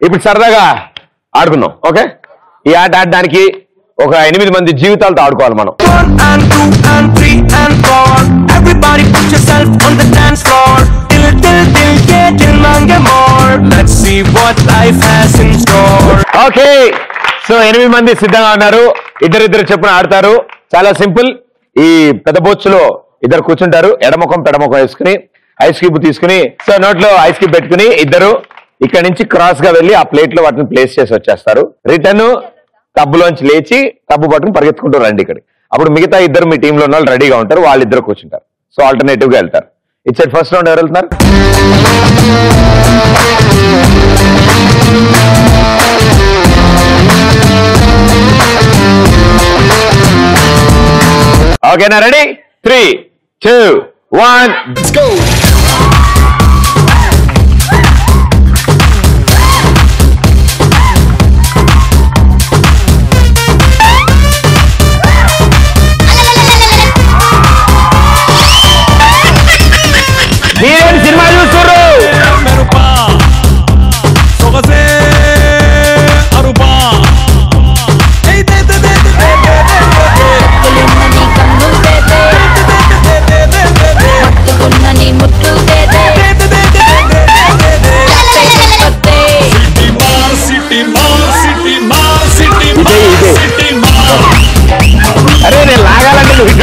ఇప్పుడు సరదాగా ఆడుకుందాం. ఓకే, ఈ ఆట ఆడడానికి ఒక 8 మంది జీవితాలతో ఆడుకోవాలి మనం. 1 and 2 and 3 and 4 everybody put yourself on the dance floor till mange more let's see what life has in store. Okay, so 8 మంది సిద్ధంగా ఉన్నారు. ఇద్దరిద్దరు చెప్పున ఆడతారు. చాలా సింపుల్. ఈ పెద్ద బొచ్చులో ఇద్దరు కూర్చుంటారు. ఎడముఖం పెడముఖం వేసుకుని ఐస్ క్యూబ్ తీసుకుని సో నోట్లో ఐస్ క్యూబ్ పెట్టుకుని ఇద్దరు ఇక్కడ నుంచి క్రాస్ గా వెళ్ళి ఆ ప్లేట్ లో వాటిని ప్లేస్ చేసి వచ్చేస్తారు. రిటర్న్ టబ్బులోంచి లేచి టబ్బు పట్టుకుని పరిగెత్తుకుంటూ రండి ఇక్కడికి. అప్పుడు మిగతా ఇద్దరు మీ టీంలో ఉన్న వాళ్ళు రెడీగా ఉంటారు. వాళ్ళిద్దరు కూర్చుంటారు. సో ఆల్టర్నేటివ్ గా వెళ్తారు. ఇచ్చేది ఫస్ట్ రౌండ్ ఎవరు వెళ్తున్నారు? ఓకేనా? రెడీ? 3, 2, 1 let's go. మీరేంటి సినిమా చూస్తున్నారు? అరే నేను లాగాలంటే నువ్వు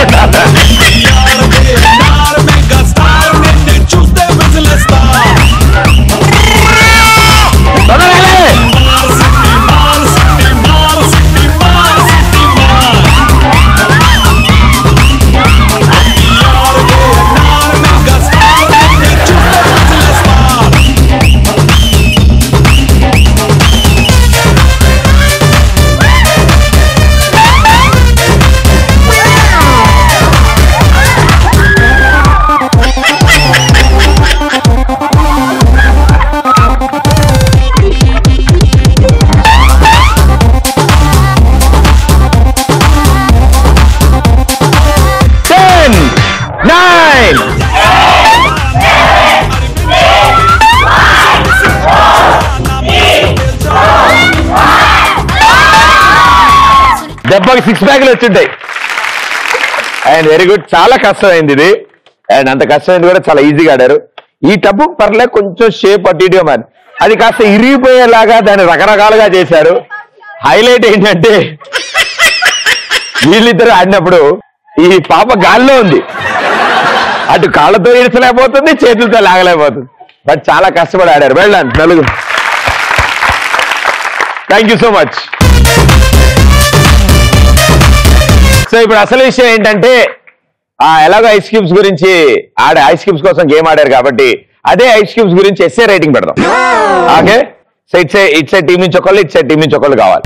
దెబ్బకి 6 ప్యాక్లు వచ్చింటాయి. And very good. చాలా కష్టమైంది ఇది. అండ్ అంత కష్టమైంది కూడా చాలా ఈజీగా ఆడారు. ఈ టబ్బు పర్లే కొంచెం షేప్ అటు ఇటుగా మరి అది కాస్త ఇరిగిపోయేలాగా దాన్ని రకరకాలుగా చేశారు. హైలైట్ ఏంటంటే వీళ్ళిద్దరు ఆడినప్పుడు ఈ పాప గాల్లో ఉంది. అటు కాళ్ళతో ఇడచలేకపోతుంది, చేతులతో లాగలేకపోతుంది. బట్ చాలా కష్టపడి ఆడారు. వెళ్ళండి నలుగురు. Thank you so much. So ఇప్పుడు అసలు విషయం ఏంటంటే ఎలాగో ఐస్ క్యూబ్స్ గురించి ఐస్ క్యూబ్స్ కోసం గేమ్ ఆడారు కాబట్టి అదే ఐస్ క్యూబ్స్ గురించి ఎస్ఏ రైటింగ్ పెడదాం. ఓకే, సో ఇట్స్ టీం నుంచి ఒకళ్ళు, ఇట్స్ టీం నుంచి ఒకళ్ళు కావాలి.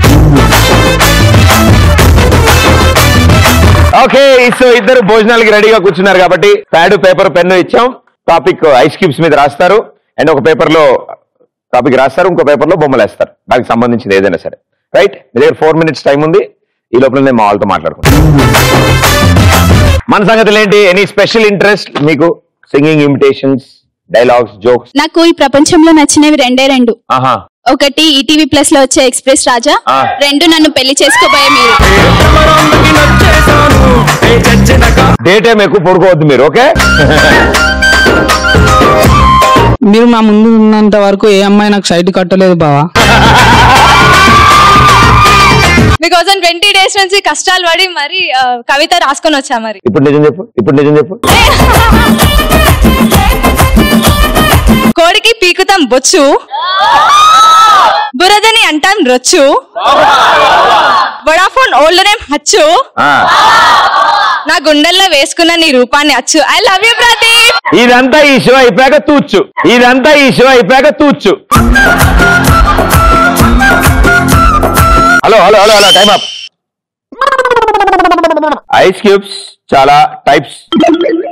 ఓకే, సో ఇద్దరు భోజనాలకి రెడీగా కూర్చున్నారు కాబట్టి ప్యాడ్, పేపర్, పెన్ను ఇచ్చాం. టాపిక్ ఐస్ క్యూబ్స్ మీద రాస్తారు. అండ్ ఒక పేపర్ లో టాపిక్ రాస్తారు, ఇంకో పేపర్ లో బొమ్మలు వేస్తారు. దానికి సంబంధించింది ఏదైనా సరే. రైట్, మీ దగ్గర 4 minutes టైం ఉంది. ఈ లోపల నేను మా వాళ్ళతో మాట్లాడుకుంటాను. మన సంగతులు ఏంటి? ఎనీ స్పెషల్ ఇంట్రెస్ట్ మీకు? Singing, imitations, dialogues, jokes? నాకు ఈ ప్రపంచంలో నచ్చినవి రెండు. ఒకటి ఈటీవీ ప్లస్ లో వచ్చే ఎక్స్ప్రెస్ రాజా, 2 నన్ను పెళ్లి చేసుకోబోయే మీరు. డే టైం ఎక్కువ పడుకోవద్దు మీరు. ఓకే, మీరు నా ముందు ఉన్నంత వరకు ఏ అమ్మాయి నాకు సైట్ కట్టలేదు బావా. మీకోసం 20 days నుంచి కష్టాలు పడి మరి కవిత రాసుకొని వచ్చా. మరి ఇప్పుడు నిజం చెప్పు. కోడికి పీకుతాం బొచ్చు, బురదని అంటాం రొచ్చు, వడాఫోన్ ఓల్డ్ నేమ్ హచ్చు, నా గుండెల్లో వేసుకున్న నీ రూపాన్ని అచ్చు. I love you Pradeep. ఇదంతా ఈ షో అయిపోయాక తూచు. Hello, time up. Ice cubes చాలా టైప్స్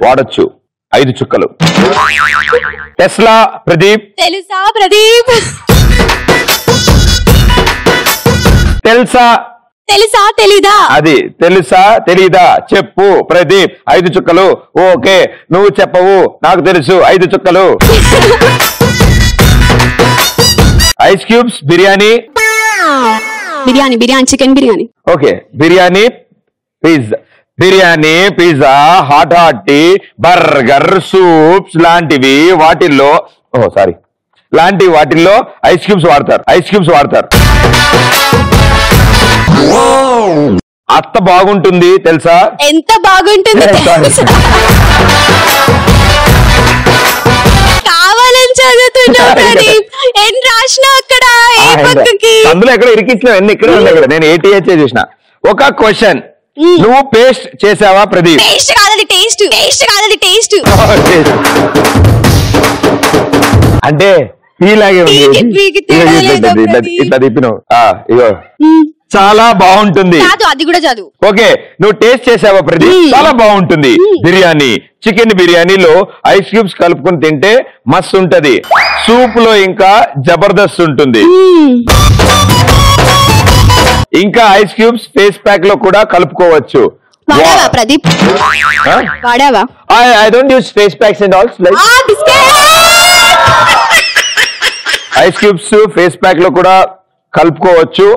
వాడచ్చు. 5 చుక్కలు. టెస్లా ప్రదీప్. తెలుసా ప్రదీప్? తెలుసా తెలీదా? అది తెలుసా తెలీదా చెప్పు ప్రదీప్. 5 చుక్కలు. ఓకే, నువ్వు చెప్పవు, నాకు తెలుసు. 5 చుక్కలు. Ice cubes, biryani. Biryani chicken biryani. Okay, biryani, pizza, hot tea, burger, soups లాంటివి వాటిల్లో ఐస్ క్యూబ్స్ వాడతారు. అత్త బాగుంటుంది తెలుసా? ఎంత బాగుంటుంది కావాలని చదువుతున్నావు ప్రదీప్. ఏం రాసినా అక్కడ ఏ పక్కకి అందులో ఎక్కడ ఇరికించిన ఇక్కడ నేను ATH చేసిన. ఒక క్వశ్చన్, నువ్వు పేస్ట్ చేసావా ప్రదీప్? టేస్ట్ కాదది టేస్ట్ అంటే ఇలాగే ఉంది. ఇట్లా తిప్పినావు. ఇగో చాలా బాగుంటుంది. అది కూడా చదువు. ఓకే, నువ్వు టేస్ట్ చేసావా ప్రదీప్? చాలా బాగుంటుంది. బిర్యానీ, చికెన్ బిర్యానీలో ఐస్ క్యూబ్స్ కలుపుకొని తింటే మస్తు ఉంటది. సూప్ లో ఇంకా జబర్దస్త్ ఉంటుంది. ఇంకా ఐస్ క్యూబ్స్ ఫేస్ ప్యాక్ లో కూడా కలుపుకోవచ్చు. వాడావా ప్రదీప్? వాడావా? I don't use face packs and all. Like ice cubes face pack లో కూడా కలుపుకోవచ్చు.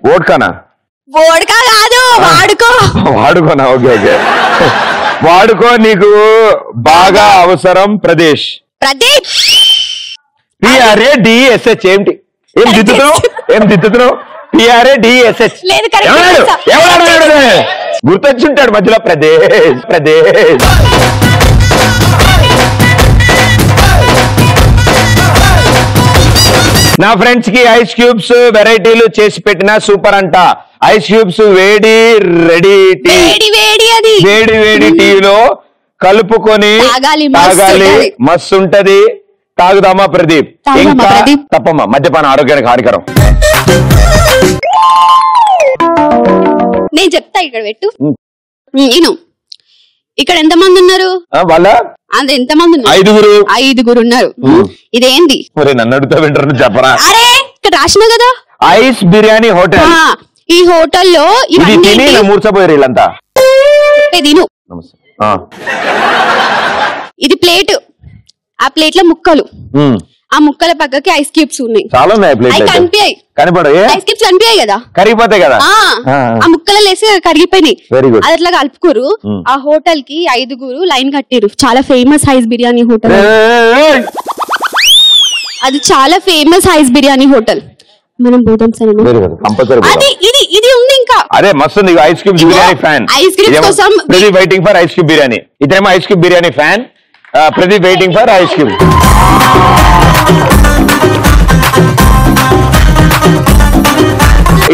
వోడ్కా కాదు, వాడుకోనా? ఓకే, వాడుకో, నీకు బాగా అవసరం. ప్రదేశ్ PRADSH ఏంటి? ఏం దిద్దుతున్నావు? PRADSH గుర్తొచ్చుంటాడు మధ్యలో. ప్రదేశ్ నా ఫ్రెండ్స్ కి ఐస్ క్యూబ్స్ వెరైటీలు చేసి పెట్టిన సూపర్ అంట. ఐస్ క్యూబ్స్ వేడి టీలో కలుపుకొని తాగాలి, మస్తు ఉంటది. తాగుదామా ప్రదీప్? ఇంకా తప్పమ్మా, మద్యపానం ఆరోగ్యానికి హానికరం. నేను చెప్తా, ఇక్కడ పెట్టు. ఇక్కడ ఎంత మంది ఉన్నారు? ఎంత మంది ఉన్నారు? ఐదుగురు ఉన్నారు. ఇదేంది? నన్ను అడుగుతా వింటారు, చెప్పరా? అరే ఇక్కడ రాసిన కదా, ఐస్ బిర్యానీ హోటల్. ఈ హోటల్లో మూర్చపోయారు వీళ్ళంతా. ఇది ప్లేట్, ఆ ప్లేట్ లో ముక్కలు, ఆ ముక్కల పక్కకి ఐస్ క్యూబ్స్ ఉన్నాయి. చాలా కనిపించాయి ఐస్ క్యూబ్స్ కనిపించాయి కదా, కరిగిపోతాయి కదా. ఆ ముక్కలు వేసి కరిగిపోయినాయి. అది అట్లా కలుపుకోరు. ఆ హోటల్ కి 5గురు లైన్ కట్టారు. చాలా ఫేమస్ ఐస్ బిర్యానీ హోటల్. అది చాలా ఫేమస్ ఐస్ బిర్యానీ హోటల్. మనం పోదాం సరే. అది ఇది ఉంది ఇంకా. అదే మస్తు ఉంది. Ice cube biryani fan. Ice cube కోసం Pradeep waiting for ice cube biryani. ఇదేమో ice cube biryani fan. Pradeep waiting for ice cube.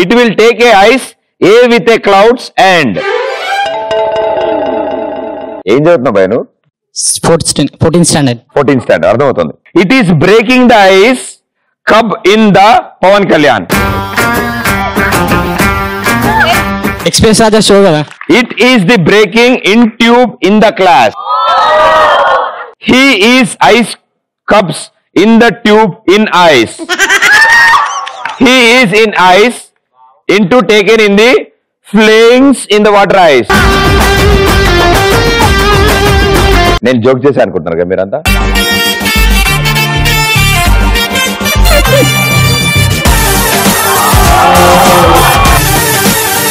It will take a ice A with a clouds and. ఏం చదువుతున్నావు భయ నువ్వు? 14th standard. అర్థమవుతుంది. It is breaking the ice cub in the Pawan Kalyan. Express Raja show కదా. It is the breaking in tube in the class. He is ice cups in the tube in ice. He is in ice into taken in the flames in the water ice. నేను joke చేసి అనుకుంటున్నారు కదా మీరంతా.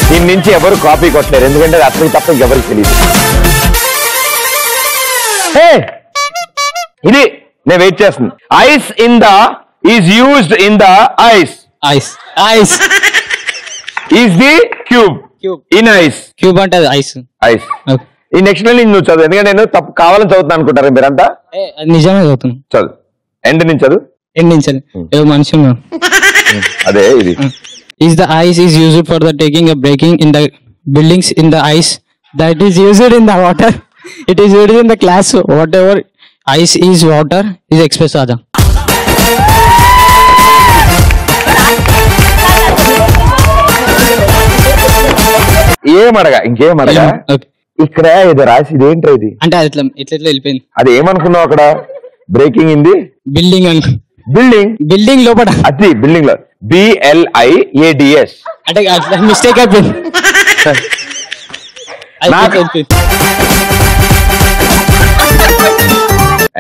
దీని నుంచి ఎవరు copy కొట్టలేరు, ఎందుకంటే అతనికి తప్ప ఎవరికి తెలియదు. ఇది నేను వెయిట్ చేస్తుంది. Ice in the is used in the ice is the cube in ice. Cube అంటే ఐస్. ఈ నెక్స్ట్ నువ్వు చదువు, ఎందుకంటే నేను తప్పు కావాలని చదువుతాను అనుకుంటారు మీరంతా. నిజమే చదువుతున్నాను. చదువు. ఎండ్ నుంచి చదువు. ఏదో మనిషి ఉన్నాడు. అదే ఇది. Is the ice is used for the taking a breaking in the buildings in the ice that is used in the water. It is used in the class. Whatever ice is water is express Raja. ఏమడగా ఇంకేమడగా ఇక్కడ ఇది రాసి ఇది ఏంటో ఇది అంటే అది ఇట్లా వెళ్ళిపోయింది. అది ఏమనుకున్నావు అక్కడ? బ్రేకింగ్ ఇన్ ది బిల్డింగ్ అని. బిల్డింగ్ లోపల అది బిల్డింగ్ లో BLIADS అంటే మిస్టేక్ అయిపోయింది.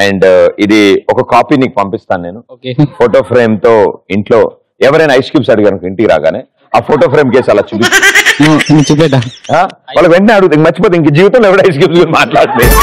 అండ్ ఇది ఒక కాపీ నీకు పంపిస్తాను నేను. Okay. ఫోటో ఫ్రేమ్ తో ఇంట్లో ఎవరైనా ఐస్ క్యూబ్స్ అడిగారు ఇంటికి రాగానే ఆ ఫోటో ఫ్రేమ్ కేసు అలా చూపించు. చూపెట్టా వాళ్ళకి వెంటనే అడుగుతుంది, మర్చిపోతే ఇంక జీవితంలో ఎవరు ఐస్ క్యూబ్స్ గురించి మాట్లాడలేదు.